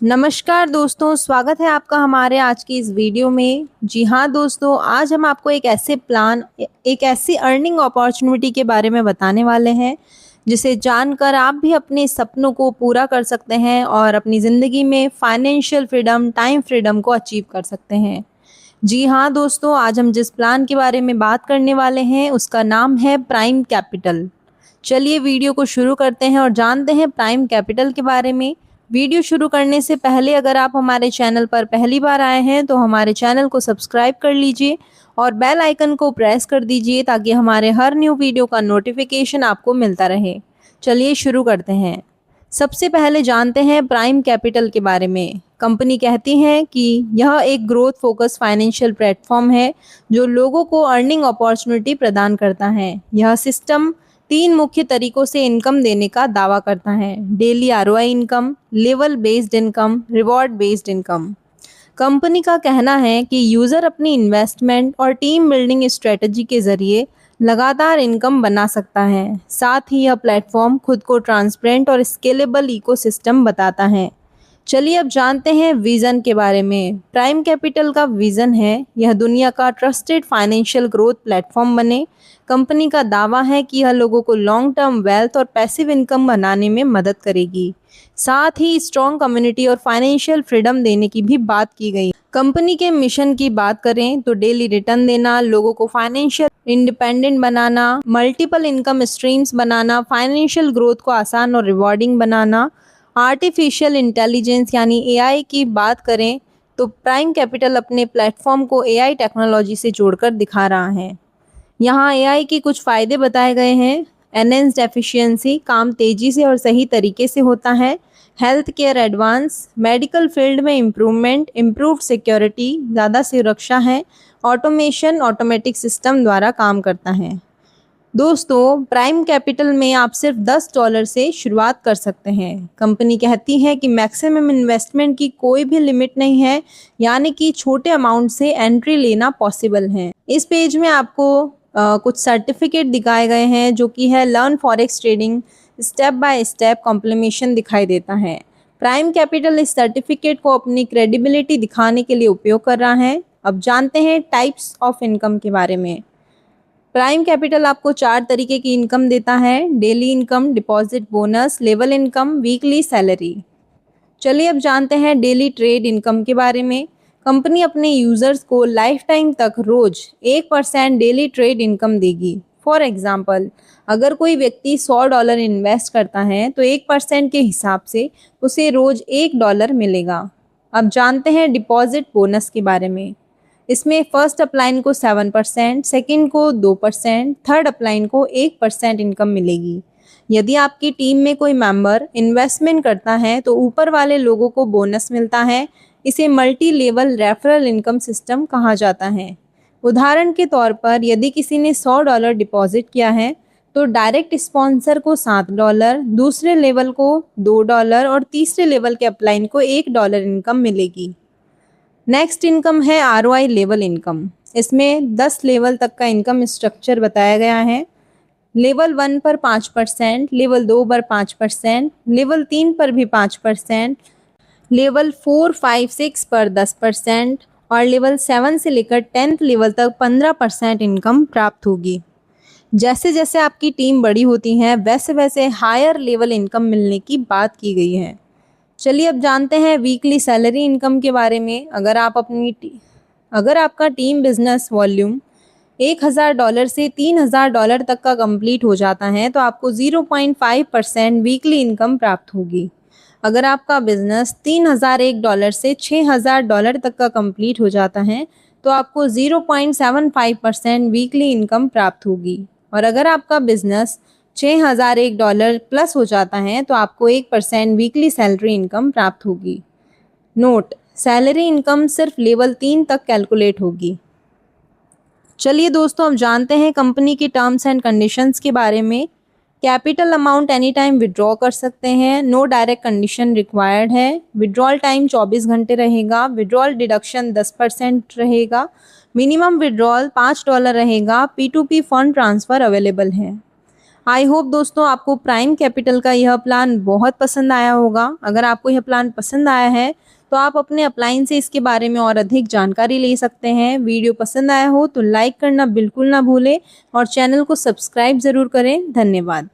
नमस्कार दोस्तों, स्वागत है आपका हमारे आज की इस वीडियो में। जी हाँ दोस्तों, आज हम आपको एक ऐसी अर्निंग अपॉर्चुनिटी के बारे में बताने वाले हैं जिसे जानकर आप भी अपने सपनों को पूरा कर सकते हैं और अपनी ज़िंदगी में फाइनेंशियल फ्रीडम, टाइम फ्रीडम को अचीव कर सकते हैं। जी हाँ दोस्तों, आज हम जिस प्लान के बारे में बात करने वाले हैं उसका नाम है प्राइम कैपिटल। चलिए वीडियो को शुरू करते हैं और जानते हैं प्राइम कैपिटल के बारे में। वीडियो शुरू करने से पहले अगर आप हमारे चैनल पर पहली बार आए हैं तो हमारे चैनल को सब्सक्राइब कर लीजिए और बेल आइकन को प्रेस कर दीजिए ताकि हमारे हर न्यू वीडियो का नोटिफिकेशन आपको मिलता रहे। चलिए शुरू करते हैं। सबसे पहले जानते हैं प्राइम कैपिटल के बारे में। कंपनी कहती है कि यह एक ग्रोथ फोकस फाइनेंशियल प्लेटफॉर्म है जो लोगों को अर्निंग अपॉर्चुनिटी प्रदान करता है। यह सिस्टम 3 मुख्य तरीकों से इनकम देने का दावा करता है: daily ROI income, level based income, reward based income. Company का कहना है कि यूज़र अपनी इन्वेस्टमेंट और टीम बिल्डिंग स्ट्रेटजी के ज़रिए लगातार इनकम बना सकता है। साथ ही यह प्लेटफॉर्म खुद को ट्रांसपेरेंट और स्केलेबल इकोसिस्टम बताता है। चलिए अब जानते हैं विज़न के बारे में। प्राइम कैपिटल का विज़न है यह दुनिया का ट्रस्टेड फाइनेंशियल ग्रोथ प्लेटफॉर्म बने। कंपनी का दावा है कि यह लोगों को लॉन्ग टर्म वेल्थ और पैसिव इनकम बनाने में मदद करेगी। साथ ही स्ट्रॉन्ग कम्युनिटी और फाइनेंशियल फ्रीडम देने की भी बात की गई। कंपनी के मिशन की बात करें तो डेली रिटर्न देना, लोगों को फाइनेंशियल इंडिपेंडेंट बनाना, मल्टीपल इनकम स्ट्रीम्स बनाना, फाइनेंशियल ग्रोथ को आसान और रिवॉर्डिंग बनाना। आर्टिफिशियल इंटेलिजेंस यानी एआई की बात करें तो प्राइम कैपिटल अपने प्लेटफॉर्म को एआई टेक्नोलॉजी से जोड़कर दिखा रहा है। यहाँ एआई के कुछ फ़ायदे बताए गए हैं। एनहेंस्ड एफिशिएंसी, काम तेज़ी से और सही तरीके से होता है। Health care advance, medical field में इम्प्रूवमेंट, इम्प्रूव्ड सिक्योरिटी, ज़्यादा सुरक्षा है। ऑटोमेशन, ऑटोमेटिक सिस्टम द्वारा काम करता है। दोस्तों, प्राइम कैपिटल में आप सिर्फ $10 से शुरुआत कर सकते हैं। कंपनी कहती है कि मैक्सिमम इन्वेस्टमेंट की कोई भी लिमिट नहीं है, यानी कि छोटे अमाउंट से एंट्री लेना पॉसिबल है। इस पेज में आपको कुछ सर्टिफिकेट दिखाए गए हैं जो कि है learn forex trading, step by step complementation दिखाई देता है। प्राइम कैपिटल इस सर्टिफिकेट को अपनी क्रेडिबिलिटी दिखाने के लिए उपयोग कर रहा है। अब जानते हैं टाइप्स ऑफ इनकम के बारे में। प्राइम कैपिटल आपको 4 तरीके की इनकम देता है: daily income, deposit bonus, level income, weekly salary. चलिए अब जानते हैं डेली ट्रेड इनकम के बारे में। कंपनी अपने यूज़र्स को लाइफ टाइम तक रोज 1% डेली ट्रेड इनकम देगी। फॉर एग्जाम्पल, अगर कोई व्यक्ति $100 इन्वेस्ट करता है तो 1% के हिसाब से उसे रोज $1 मिलेगा। अब जानते हैं डिपॉजिट बोनस के बारे में। इसमें फर्स्ट अपलाइन को 7%, सेकंड को 2%, थर्ड अपलाइन को 1% इनकम मिलेगी। यदि आपकी टीम में कोई मेंबर इन्वेस्टमेंट करता है तो ऊपर वाले लोगों को बोनस मिलता है। इसे multi level referral income system कहा जाता है। उदाहरण के तौर पर यदि किसी ने $100 डिपॉजिट किया है तो डायरेक्ट स्पॉन्सर को $7, दूसरे लेवल को $2 और तीसरे लेवल के अपलाइन को $1 इनकम मिलेगी। नेक्स्ट इनकम है आरओआई लेवल इनकम। इसमें 10 लेवल तक का इनकम स्ट्रक्चर बताया गया है। लेवल 1 पर 5%, लेवल 2 पर 5%, लेवल 3 पर भी 5%, लेवल 4, 5, 6 पर 10% और लेवल 7 से लेकर 10th लेवल तक 15% इनकम प्राप्त होगी। जैसे जैसे आपकी टीम बड़ी होती है वैसे वैसे हायर लेवल इनकम मिलने की बात की गई है। चलिए अब जानते हैं वीकली सैलरी इनकम के बारे में। अगर आपका टीम बिजनेस वॉल्यूम $1000 से $3000 तक का कंप्लीट हो जाता है तो आपको 0.5% वीकली इनकम प्राप्त होगी। अगर आपका बिजनेस $3001 से $6000 तक का कंप्लीट हो जाता है तो आपको 0.75% वीकली इनकम प्राप्त होगी। और अगर आपका बिजनेस $6001 प्लस हो जाता है तो आपको 1% वीकली सैलरी इनकम प्राप्त होगी। नोट: सैलरी इनकम सिर्फ लेवल 3 तक कैलकुलेट होगी। चलिए दोस्तों, अब जानते हैं कंपनी की टर्म्स एंड कंडीशंस के बारे में। Capital amount any time withdraw कर सकते हैं। नो डायरेक्ट कंडीशन रिक्वायर्ड है। विड्रॉल टाइम 24 घंटे रहेगा। विड्रॉल डिडक्शन 10% रहेगा। मिनिमम विड्रॉल $5 रहेगा। P2P फंड ट्रांसफ़र अवेलेबल है। आई होप दोस्तों आपको प्राइम कैपिटल का यह प्लान बहुत पसंद आया होगा। अगर आपको यह प्लान पसंद आया है तो आप अपने अपलाइन से इसके बारे में और अधिक जानकारी ले सकते हैं। वीडियो पसंद आया हो तो लाइक करना बिल्कुल ना भूलें और चैनल को सब्सक्राइब ज़रूर करें। धन्यवाद।